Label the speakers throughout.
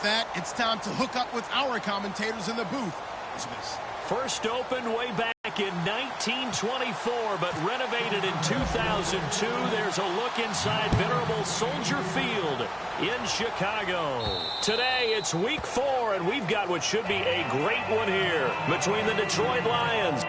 Speaker 1: that, it's time to hook up with our commentators in the booth.
Speaker 2: First opened way back in 1924, but renovated in 2002. There's a look inside venerable Soldier Field in Chicago. Today, it's week 4, and we've got what should be a great one here between the Detroit Lions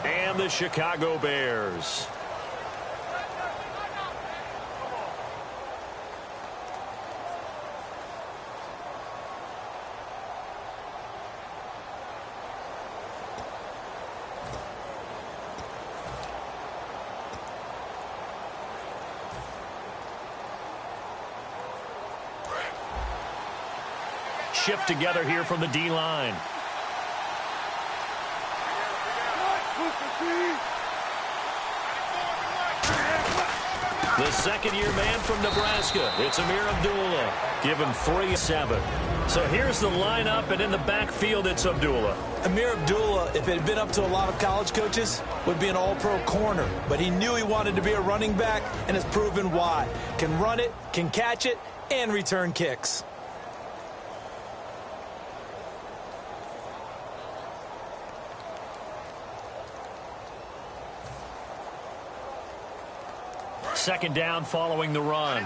Speaker 2: and the Chicago Bears. Shift together here from the D-line. The second-year man from Nebraska, it's Amir Abdullah, given 3-7. So here's the lineup, and in the backfield, it's Abdullah.
Speaker 3: Amir Abdullah, if it had been up to a lot of college coaches, would be an all-pro corner. But he knew he wanted to be a running back, and has proven why. Can run it, can catch it, and return kicks.
Speaker 2: Second down following the run.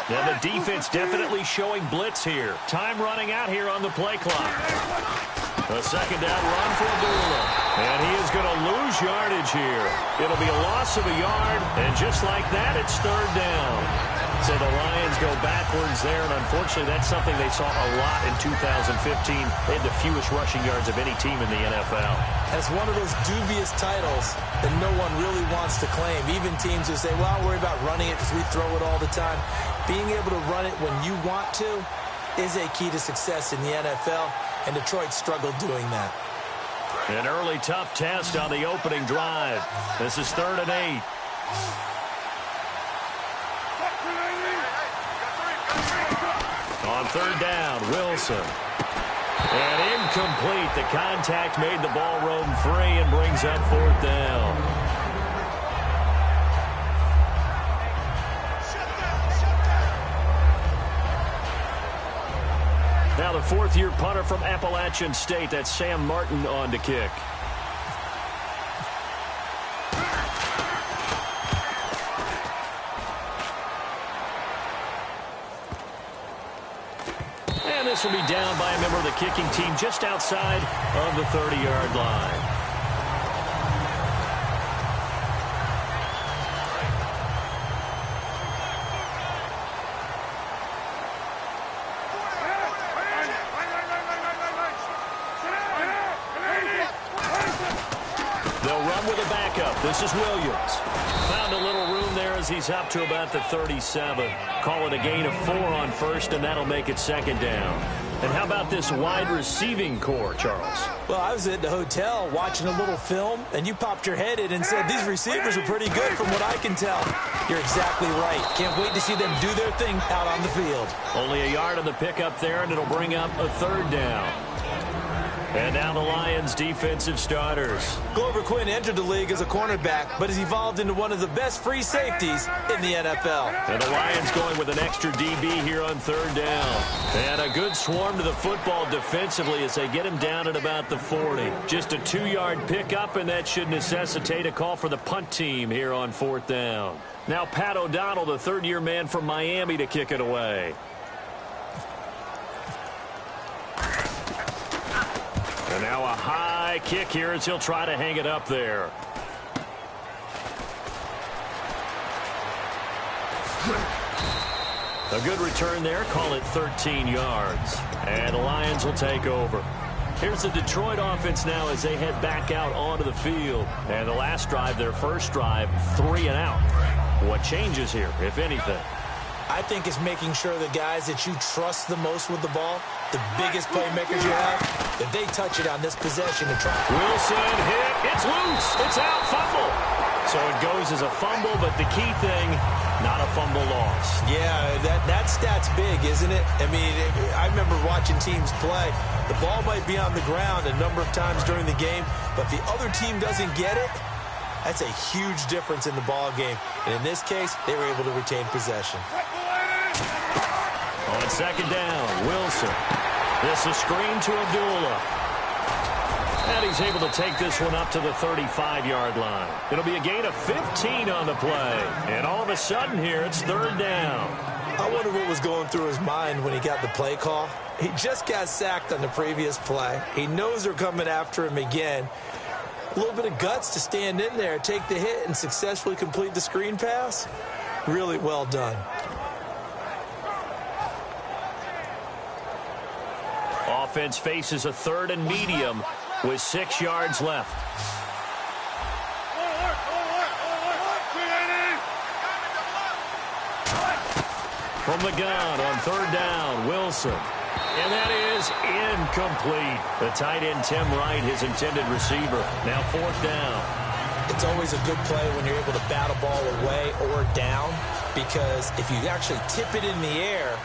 Speaker 2: And the defense definitely showing blitz here. Time running out here on the play clock. A second down run for Abdullah. And he is going to lose yardage here. It'll be a loss of a yard, and just like that, it's third down. So the Lions go backwards there, and unfortunately that's something they saw a lot in 2015. They had the fewest rushing yards of any team in the NFL.
Speaker 3: That's one of those dubious titles that no one really wants to claim. Even teams who say, well, I'll worry about running it because we throw it all the time. Being able to run it when you want to is a key to success in the NFL, and Detroit struggled doing that.
Speaker 2: An early tough test on the opening drive. This is 3rd and 8. On third down, Wilson. And incomplete. The contact made the ball roam free and brings up 4th down. Now the 4th-year punter from Appalachian State, that's Sam Martin, on to kick. This will be down by a member of the kicking team just outside of the 30-yard line. They'll run with a backup. This is Williams. Found a little room there as he's up to about the 37. Call it a gain of 4 on first, and that'll make it second down. And how about this wide receiving core, Charles?
Speaker 3: Well, I was at the hotel watching a little film, and you popped your head in and said these receivers are pretty good from what I can tell. You're exactly right. Can't wait to see them do their thing out on the field.
Speaker 2: Only a yard on the pickup there, and it'll bring up a 3rd down. And now the Lions' defensive starters.
Speaker 3: Glover Quinn entered the league as a cornerback, but has evolved into one of the best free safeties in the NFL.
Speaker 2: And the Lions going with an extra DB here on 3rd down. And a good swarm to the football defensively as they get him down at about the 40. Just a 2-yard pickup, and that should necessitate a call for the punt team here on 4th down. Now Pat O'Donnell, the 3rd-year man from Miami, to kick it away. And now a high kick here as he'll try to hang it up there. A good return there. Call it 13 yards. And the Lions will take over. Here's the Detroit offense now as they head back out onto the field. And the last drive, their first drive, 3 and out. What changes here, if anything?
Speaker 3: I think it's making sure the guys that you trust the most with the ball, the biggest playmakers you have, that they touch it on this possession and try.
Speaker 2: Wilson hit. It's loose. It's out. Fumble. So it goes as a fumble, but the key thing, not a fumble loss.
Speaker 3: Yeah, that stat's big, isn't it? I mean, I remember watching teams play. The ball might be on the ground a number of times during the game, but if the other team doesn't get it, that's a huge difference in the ball game. And in this case, they were able to retain possession.
Speaker 2: On second down, Wilson. This is screen to Abdullah. And he's able to take this one up to the 35-yard line. It'll be a gain of 15 on the play. And all of a sudden here, it's third down.
Speaker 3: I wonder what was going through his mind when he got the play call. He just got sacked on the previous play. He knows they're coming after him again. A little bit of guts to stand in there, take the hit, and successfully complete the screen pass. Really well done.
Speaker 2: Offense faces a third and medium with 6 yards left. From the gun on third down, Wilson. And that is incomplete. The tight end, Tim Wright, his intended receiver. Now fourth down.
Speaker 3: It's always a good play when you're able to bat a ball away or down, because if you actually tip it in the air,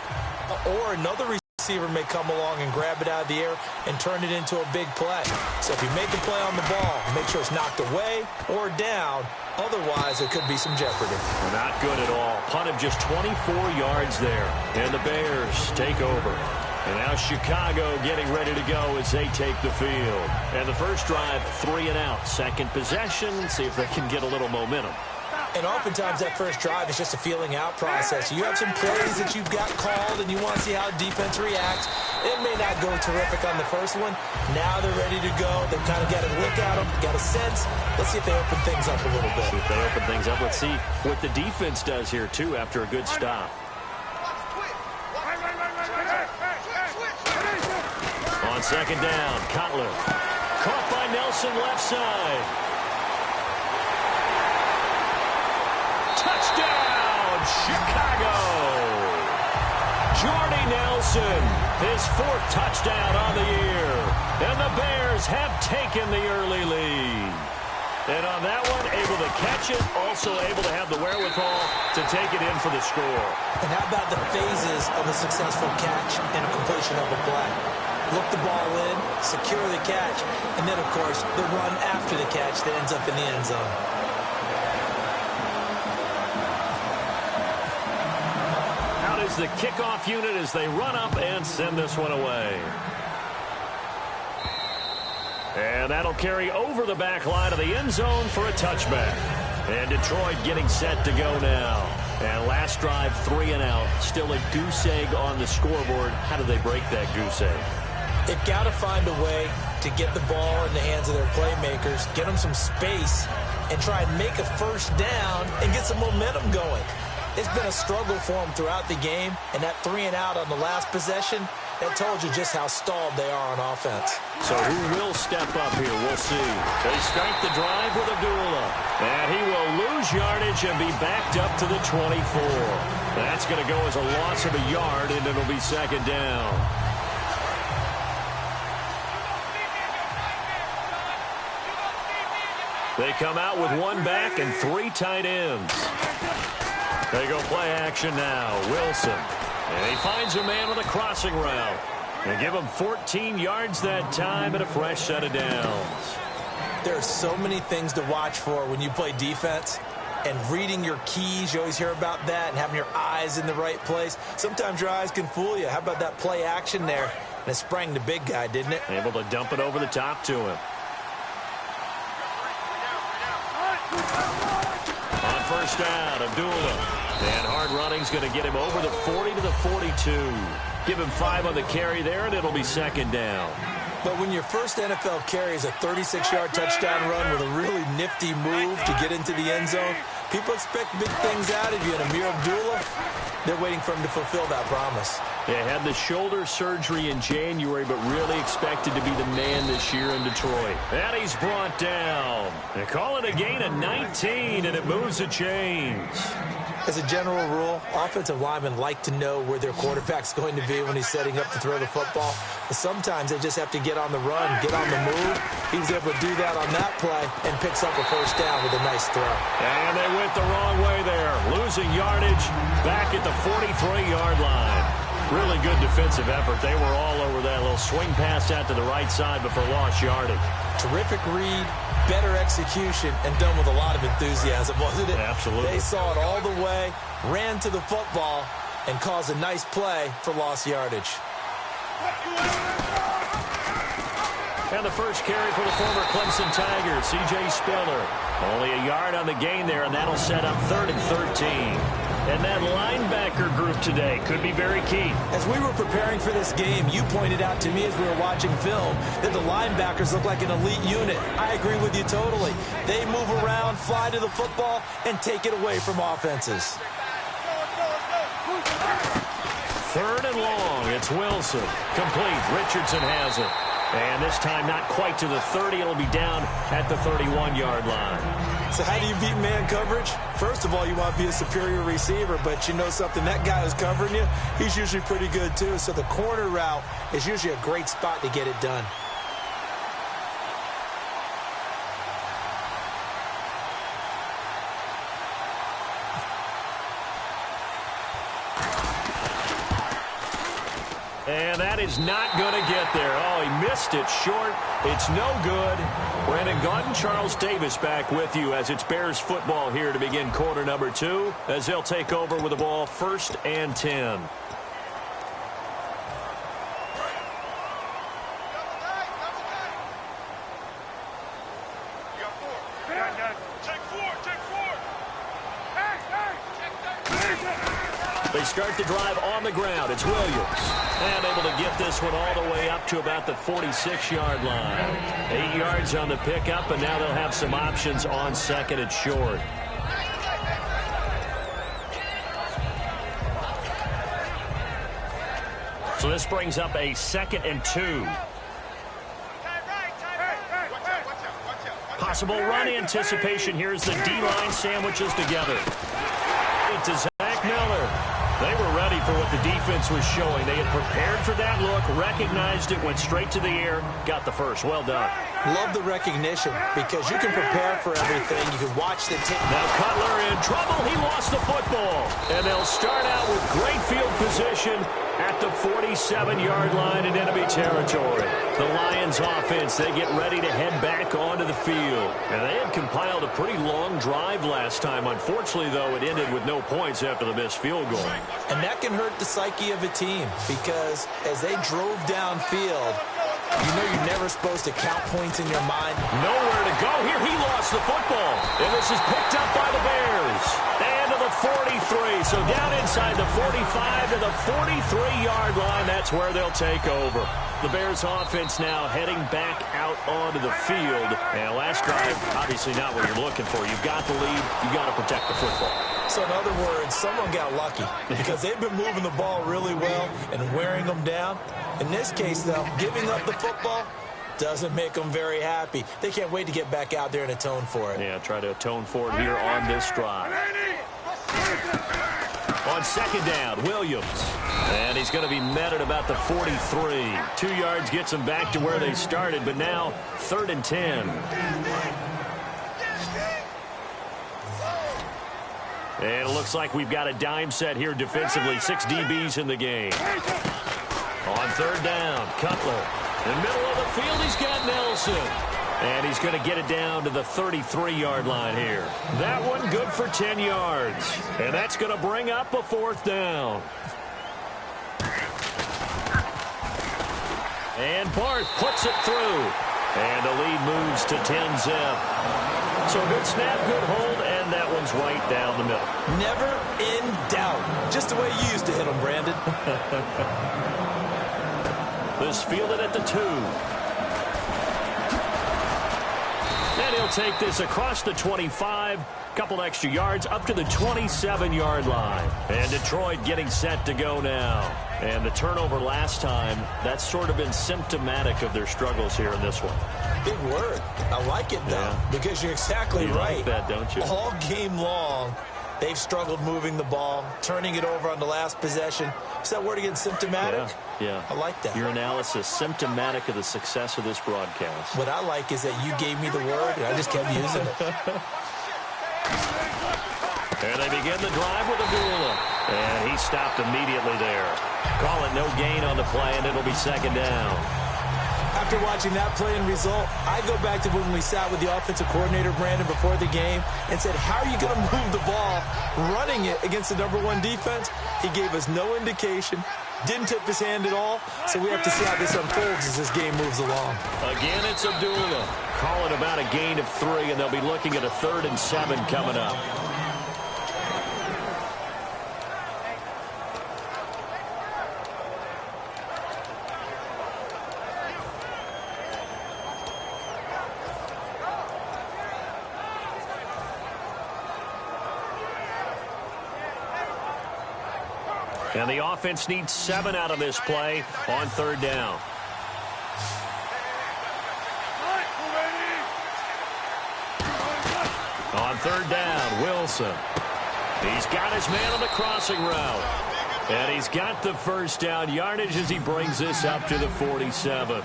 Speaker 3: or another receiver may come along and grab it out of the air and turn it into a big play. So if you make a play on the ball, make sure it's knocked away or down. Otherwise, there could be some jeopardy.
Speaker 2: Not good at all. Punt of just 24 yards there. And the Bears take over. And now Chicago getting ready to go as they take the field. And the first drive, 3 and out. Second possession, see if they can get a little momentum.
Speaker 3: And oftentimes that first drive is just a feeling out process. You have some plays that you've got called and you want to see how defense reacts. It may not go terrific on the first one. Now they're ready to go. They've kind of got a look at them, got a sense. Let's see if they open things up a little bit.
Speaker 2: See if they open things up. Let's see what the defense does here, too, after a good stop. On second down, Cutler. Caught by Nelson left side. Touchdown, Chicago! Jordy Nelson, his 4th touchdown on the year. And the Bears have taken the early lead. And on that one, able to catch it, also able to have the wherewithal to take it in for the score.
Speaker 3: And how about the phases of a successful catch and a completion of a play? Look the ball in, secure the catch, and then, of course, the run after the catch that ends up in the end zone.
Speaker 2: Out is the kickoff unit as they run up and send this one away. And that'll carry over the back line of the end zone for a touchback. And Detroit getting set to go now. And last drive, 3 and out. Still a goose egg on the scoreboard. How do they break that goose egg?
Speaker 3: They've got to find a way to get the ball in the hands of their playmakers, get them some space, and try and make a first down and get some momentum going. It's been a struggle for them throughout the game, and that 3 and out on the last possession, that told you just how stalled they are on offense.
Speaker 2: So who will step up here? We'll see. They start the drive with Abdullah. And he will lose yardage and be backed up to the 24. That's going to go as a loss of a yard, and it'll be second down. They come out with 1 back and 3 tight ends. They go play action now. Wilson. And he finds a man with a crossing route. They give him 14 yards that time and a fresh set of downs.
Speaker 3: There are so many things to watch for when you play defense. And reading your keys, you always hear about that, and having your eyes in the right place. Sometimes your eyes can fool you. How about that play action there? And it sprang the big guy, didn't it?
Speaker 2: Able to dump it over the top to him. On first down, Abdullah. And hard running's going to get him over the 40 to the 42. Give him 5 on the carry there, and it'll be second down.
Speaker 3: But when your first NFL carry is a 36-yard touchdown run with a really nifty move to get into the end zone, People expect big things out of you, and Amir Abdullah, they're waiting for him to fulfill that promise.
Speaker 2: They had the shoulder surgery in January, but really expected to be the man this year in Detroit. And he's brought down. They call it a gain of 19, and it moves the chains.
Speaker 3: As a general rule, offensive linemen like to know where their quarterback's going to be when he's setting up to throw the football. But sometimes they just have to get on the run, get on the move. He was able to do that on that play and picks up a first down with a nice throw.
Speaker 2: And they went the wrong way there, losing yardage back at the 43-yard line. Really good defensive effort. They were all over that little swing pass out to the right side, but for lost yardage.
Speaker 3: Terrific read, better execution, and done with a lot of enthusiasm, wasn't it?
Speaker 2: Absolutely.
Speaker 3: They saw it all the way, ran to the football, and caused a nice play for lost yardage.
Speaker 2: And the first carry for the former Clemson Tigers, C.J. Spiller. Only a yard on the gain there, and that'll set up 3rd and 13. And that linebacker group today could be very key.
Speaker 3: As we were preparing for this game, you pointed out to me as we were watching film that the linebackers look like an elite unit. I agree with you totally. They move around, fly to the football, and take it away from offenses.
Speaker 2: 3rd and long. It's Wilson. Complete. Richardson has it. And this time not quite to the 30. It'll be down at the 31-yard line.
Speaker 3: So how do you beat man coverage? First of all, you want to be a superior receiver, but you know something, that guy who's covering you, he's usually pretty good too. So the corner route is usually a great spot to get it done.
Speaker 2: And that is not going to get there. Oh, he missed it short. It's no good. Brandon Gaudin, Charles Davis back with you as it's Bears football here to begin quarter number 2 as they'll take over with the ball 1st and 10. They start the drive on the ground. It's Williams. And able to get this one all the way up to about the 46-yard line. 8 yards on the pickup, and now they'll have some options on 2nd and short. So this brings up a 2nd and 2. Possible run anticipation. Here's the D-line sandwiches together. To Zach Miller. They were ready for what the defense was showing. They had prepared for that look, recognized it, went straight to the air, got the first. Well done.
Speaker 3: Love the recognition because you can prepare for everything. You can watch the tape.
Speaker 2: Now Cutler in trouble. He lost the football. And they'll start out with great field position at the 47-yard line in enemy territory. The Lions offense, they get ready to head back onto the field. And they had compiled a pretty long drive last time. Unfortunately, though, it ended with no points after the missed field goal.
Speaker 3: And that can hurt the psyche of a team because as they drove downfield, you know you're never supposed to count points in your mind.
Speaker 2: Nowhere to go here. He lost the football. And this is picked up by the Bears. And to the 43. So down inside the 45 to the 43-yard line. That's where they'll take over. The Bears offense now heading back out onto the field. And last drive, obviously not what you're looking for. You've got the lead. You've got to protect the football.
Speaker 3: So in other words, someone got lucky because they've been moving the ball really well and wearing them down. In this case, though, giving up the football doesn't make them very happy. They can't wait to get back out there and atone for it.
Speaker 2: Yeah, try to atone for it here on this drive. On 2nd down, Williams. And he's going to be met at about the 43. 2 yards gets them back to where they started, but now 3rd and 10. And it looks like we've got a dime set here defensively. 6 DBs in the game. On 3rd down, Cutler. In the middle of the field, he's got Nelson. And he's going to get it down to the 33-yard line here. That one good for 10 yards. And that's going to bring up a 4th down. And Barth puts it through. And the lead moves to 10-zip. So good snap, good hold, and that one's right down the middle.
Speaker 3: Never in doubt. Just the way you used to hit them, Brandon.
Speaker 2: This fielded at the 2. And he'll take this across the 25, couple extra yards up to the 27-yard line. And Detroit getting set to go now. And the turnover last time, that's sort of been symptomatic of their struggles here in this one.
Speaker 3: Big word. I like it, though, because you're exactly right.
Speaker 2: You like that, don't you?
Speaker 3: All game long, they've struggled moving the ball, turning it over on the last possession. Is that word again, symptomatic?
Speaker 2: Yeah.
Speaker 3: I like that.
Speaker 2: Your analysis, symptomatic of the success of this broadcast.
Speaker 3: What I like is that you gave me the word, and I just kept using it.
Speaker 2: And they begin the drive with Abdullah. And he stopped immediately there. Call it no gain on the play, and it'll be second down.
Speaker 3: After watching that play and result, I go back to when we sat with the offensive coordinator, Brandon, before the game and said, how are you going to move the ball running it against the #1 defense? He gave us no indication, didn't tip his hand at all, so we have to see how this unfolds as this game moves along.
Speaker 2: Again, it's Abdullah. Call it about a gain of 3, and they'll be looking at a 3rd and 7 coming up. And the offense needs 7 out of this play on 3rd down. On 3rd down, Wilson. He's got his man on the crossing route. And he's got the 1st down yardage as he brings this up to the 47.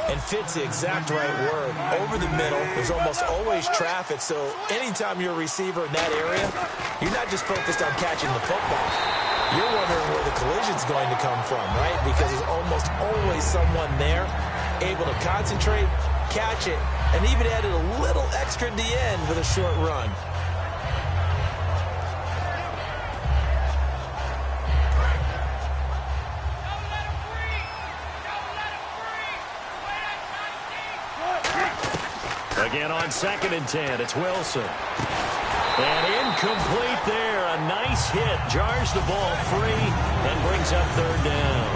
Speaker 3: And fits the exact right word. Over the middle, there's almost always traffic, so anytime you're a receiver in that area, you're not just focused on catching the football. You're wondering where the collision's going to come from, right? Because there's almost always someone there able to concentrate, catch it, and even added a little extra at the end with a short run.
Speaker 2: Again on 2nd and 10, it's Wilson. And incomplete there. A nice hit. Jars the ball free and brings up 3rd down.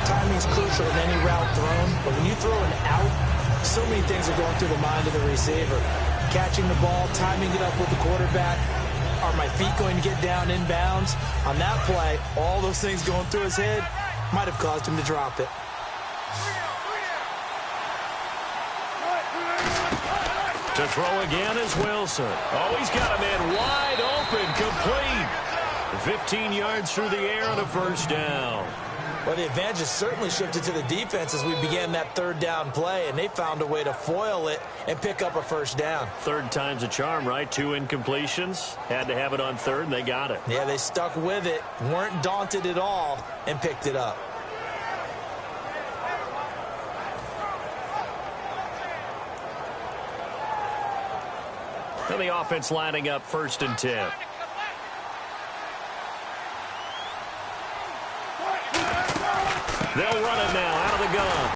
Speaker 3: Timing's crucial in any route thrown, but when you throw an out, so many things are going through the mind of the receiver. Catching the ball, timing it up with the quarterback. Are my feet going to get down inbounds? On that play, all those things going through his head might have caused him to drop it.
Speaker 2: To throw again is Wilson. Oh, he's got a man wide open, complete. 15 yards through the air on a 1st down.
Speaker 3: Well, the advantage has certainly shifted to the defense as we began that 3rd down play, and they found a way to foil it and pick up a 1st down.
Speaker 2: 3rd time's a charm, right? 2 incompletions. Had to have it on 3rd, and they got it.
Speaker 3: Yeah, they stuck with it, weren't daunted at all, and picked it up.
Speaker 2: And the offense lining up 1st and 10. They'll run it now out of the gun.